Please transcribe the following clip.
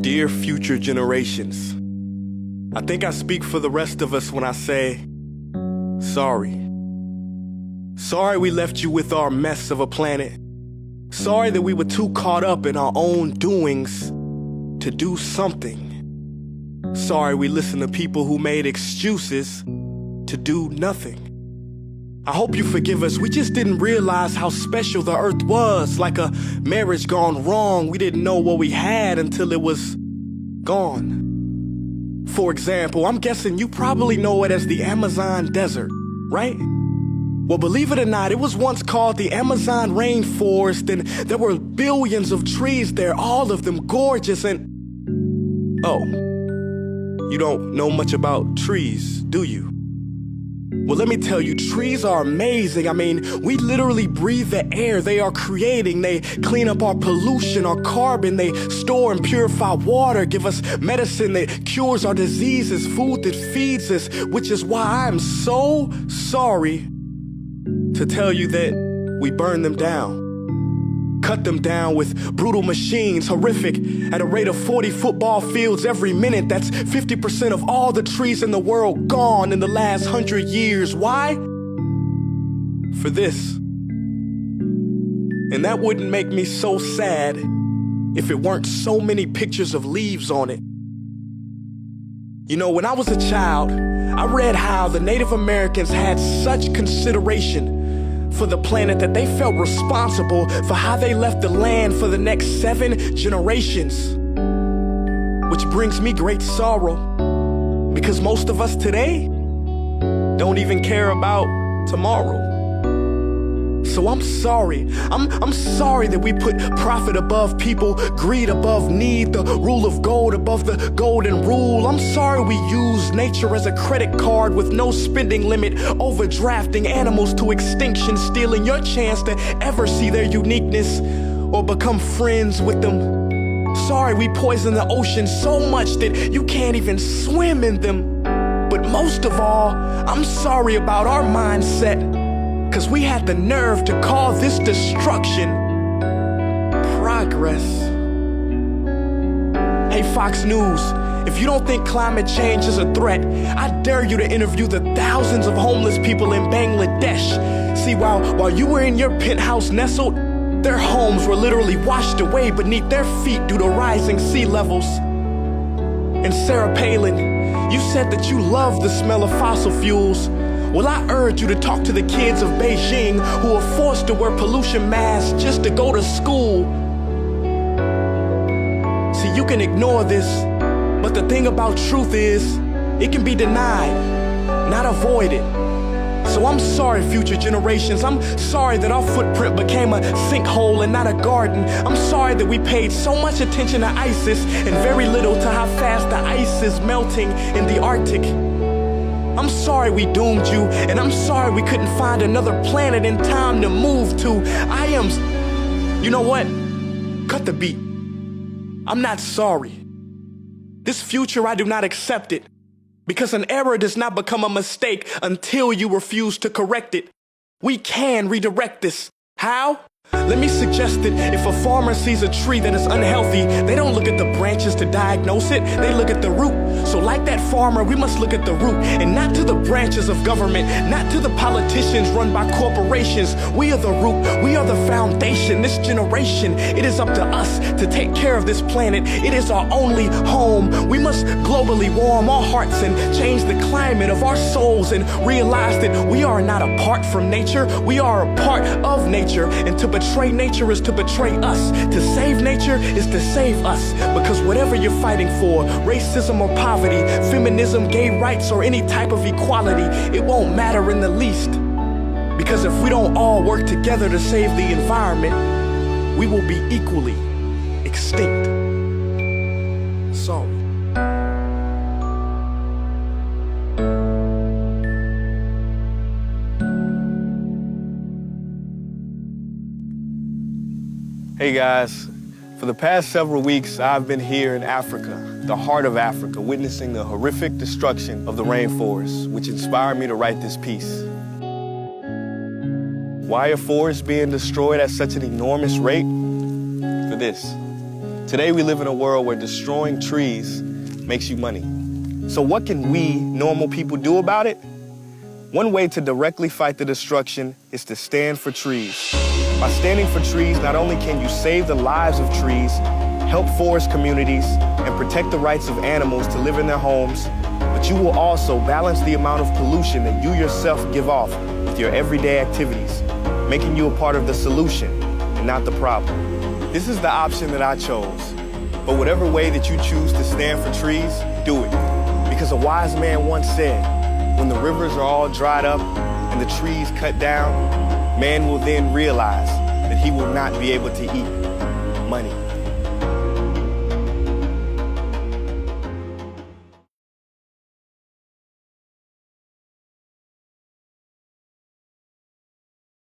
Dear future generations, I think I speak for the rest of us when I say, sorry. Sorry we left you with our mess of a planet. Sorry that we were too caught up in our own doings to do something. Sorry we listened to people who made excuses to do nothing. I hope you forgive us. We just didn't realize how special the earth was. Like a marriage gone wrong, we didn't know what we had until it was gone. For example, I'm guessing you probably know it as the Amazon desert, right? Well, believe it or not, it was once called the Amazon rainforest, and there were billions of trees there, all of them gorgeous. And oh, you don't know much about trees, do you? Well, let me tell you, trees are amazing. I mean, we literally breathe the air they are creating. They clean up our pollution, our carbon. They store and purify water, give us medicine that cures our diseases, food that feeds us, which is why I'm so sorry to tell you that we burn them down. Cut them down with brutal machines, horrific, at a rate of 40 football fields every minute. That's 50% of all the trees in the world gone in the last 100 years. Why? For this. And that wouldn't make me so sad if it weren't so many pictures of leaves on it. You know, when I was a child, I read how the Native Americans had such consideration for the planet that they felt responsible for how they left the land for the next 7 generations. Which brings me great sorrow, because most of us today don't even care about tomorrow. So I'm sorry. I'm sorry that we put profit above people, greed above need, the rule of gold above the golden rule. I'm sorry we use nature as a credit card with no spending limit, overdrafting animals to extinction, stealing your chance to ever see their uniqueness or become friends with them. Sorry we poison the ocean so much that you can't even swim in them. But most of all, I'm sorry about our mindset, 'cause we had the nerve to call this destruction progress. Hey Fox News, if you don't think climate change is a threat, I dare you to interview the thousands of homeless people in Bangladesh. See, while you were in your penthouse nestled, their homes were literally washed away beneath their feet due to rising sea levels. And Sarah Palin, you said that you love the smell of fossil fuels. Well, I urge you to talk to the kids of Beijing who are forced to wear pollution masks just to go to school. See, you can ignore this, but the thing about truth is, it can be denied, not avoided. So I'm sorry, future generations. I'm sorry that our footprint became a sinkhole and not a garden. I'm sorry that we paid so much attention to ISIS and very little to how fast the ice is melting in the Arctic. I'm sorry we doomed you, and I'm sorry we couldn't find another planet in time to move to. You know what? Cut the beat. I'm not sorry. This future, I do not accept it, because an error does not become a mistake until you refuse to correct it. We can redirect this. How? Let me suggest that if a farmer sees a tree that is unhealthy, they don't look at the branches to diagnose it, they look at the root. So like that farmer, we must look at the root, and not to the branches of government, not to the politicians run by corporations. We are the root, we are the foundation. This generation, it is up to us to take care of this planet. It is our only home. We must globally warm our hearts and change the climate of our souls and realize that we are not apart from nature, we are a part of nature. And to betray nature is to betray us. To save nature is to save us. Because whatever you're fighting for, racism or poverty, feminism, gay rights, or any type of equality, it won't matter in the least. Because if we don't all work together to save the environment, we will be equally extinct. Sorry. Hey guys, for the past several weeks, I've been here in Africa, the heart of Africa, witnessing the horrific destruction of the rainforest, which inspired me to write this piece. Why are forests being destroyed at such an enormous rate? For this, Today we live in a world where destroying trees makes you money. So what can we, normal people, do about it? One way to directly fight the destruction is to stand for trees. By standing for trees, not only can you save the lives of trees, help forest communities, and protect the rights of animals to live in their homes, but you will also balance the amount of pollution that you yourself give off with your everyday activities, making you a part of the solution and not the problem. This is the option that I chose. But whatever way that you choose to stand for trees, do it. Because a wise man once said, when the rivers are all dried up and the trees cut down, man will then realize that he will not be able to eat money.